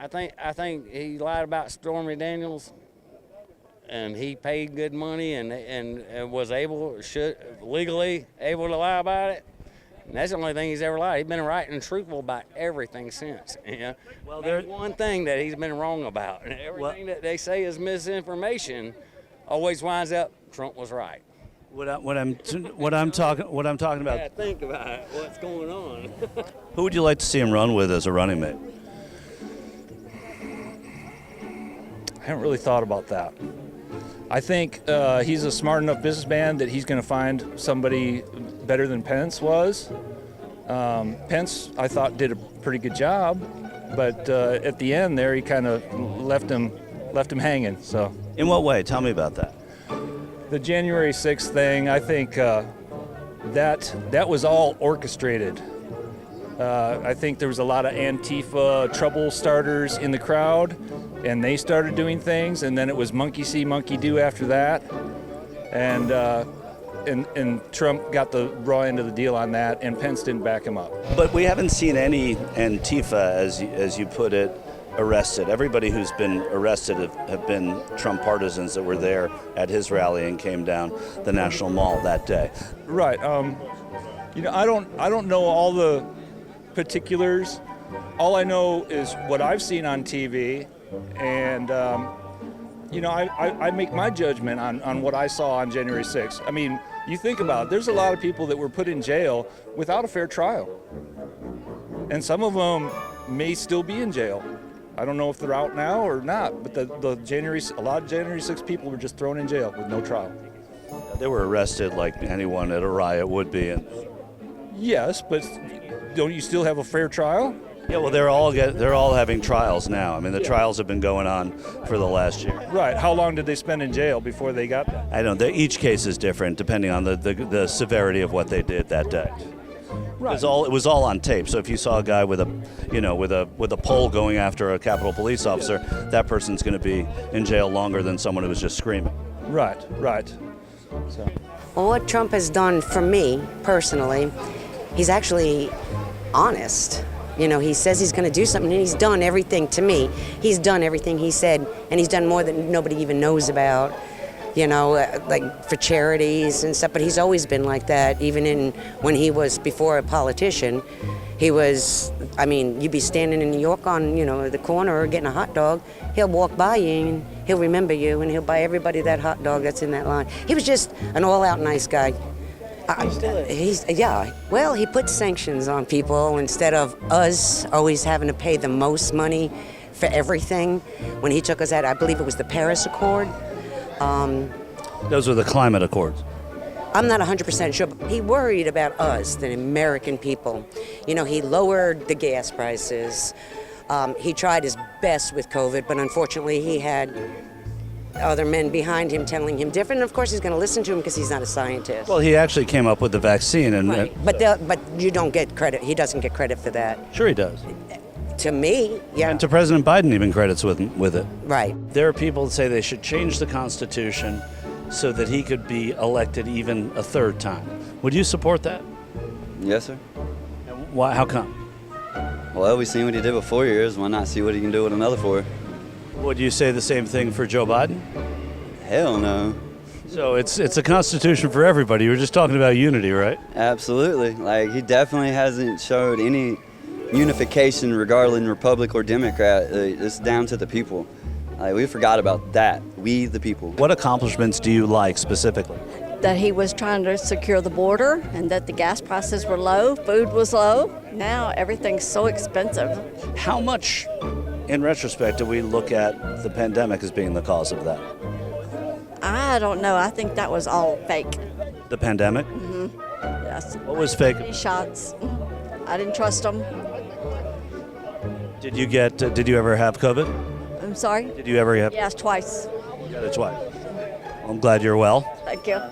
I think he lied about Stormy Daniels, and he paid good money and was legally able to lie about it. And that's the only thing he's ever lied. He's been right and truthful about everything since. Well, there's one thing that he's been wrong about, and everything that they say is misinformation always winds up Trump was right. What I'm talking about. Yeah, think about it. What's going on? Who would you like to see him run with as a running mate? I haven't really thought about that. I think he's a smart enough businessman that he's going to find somebody better than Pence was. Pence, I thought, did a pretty good job, but at the end there, he kind of left him hanging. So, in what way? Tell me about that. The January 6th thing, I think that was all orchestrated. I think there was a lot of Antifa trouble starters in the crowd, and they started doing things, and then it was monkey see, monkey do after that, and Trump got the raw end of the deal on that, and Pence didn't back him up. But we haven't seen any Antifa, as you put it, arrested. Everybody who's been arrested have been Trump partisans that were there at his rally and came down the National Mall that day. Right. I don't know all the particulars. All I know is what I've seen on TV, and I make my judgment on what I saw on January 6th. I mean, you think about it, there's a lot of people that were put in jail without a fair trial, and some of them may still be in jail. I don't know if they're out now or not, but a lot of January 6th people were just thrown in jail with no trial. They were arrested like anyone at a riot would be. Yes, but don't you still have a fair trial? Yeah, well, they're all having trials now. I mean, the trials have been going on for the last year. Right. How long did they spend in jail before they got that? I don't know. Each case is different depending on the severity of what they did that day. Right. It was all on tape. So if you saw a guy with a pole going after a Capitol police officer, that person's going to be in jail longer than someone who was just screaming. Right. So. Well, what Trump has done for me personally, he's actually honest. He says he's going to do something, and he's done everything to me. He's done everything he said, and he's done more than nobody even knows about, like for charities and stuff. But he's always been like that, even when he was before a politician. He was, you'd be standing in New York on, the corner or getting a hot dog. He'll walk by you, and he'll remember you, and he'll buy everybody that hot dog that's in that line. He was just an all-out nice guy. Well, he put sanctions on people instead of us always having to pay the most money for everything. When he took us out, I believe it was the Paris Accord. Those were the climate accords. I'm not 100% sure, but he worried about us, the American people. He lowered the gas prices. He tried his best with COVID, but unfortunately he had other men behind him telling him different. And of course, he's going to listen to him because he's not a scientist. Well, he actually came up with the vaccine, and right. But you don't get credit. He doesn't get credit for that. Sure, he does. To me, yeah. And to President Biden, even credits with it. Right. There are people that say they should change the Constitution so that he could be elected even a third time. Would you support that? Yes, sir. And why? How come? Well, we've seen what he did with 4 years. Why not see what he can do with another 4? Would you say the same thing for Joe Biden? Hell no. So it's a constitution for everybody. You were just talking about unity, right? Absolutely. He definitely hasn't showed any unification regarding Republic or Democrat. It's down to the people. We forgot about that. We, the people. What accomplishments do you like specifically? That he was trying to secure the border and that the gas prices were low, food was low. Now everything's so expensive. How much, in retrospect, do we look at the pandemic as being the cause of that? I don't know. I think that was all fake. The pandemic? Mm-hmm. Yes. What was fake? Shots. I didn't trust them. Did you ever have COVID? I'm sorry? Did you ever have? Yes, twice. You got it twice. Well, I'm glad you're well. Thank you.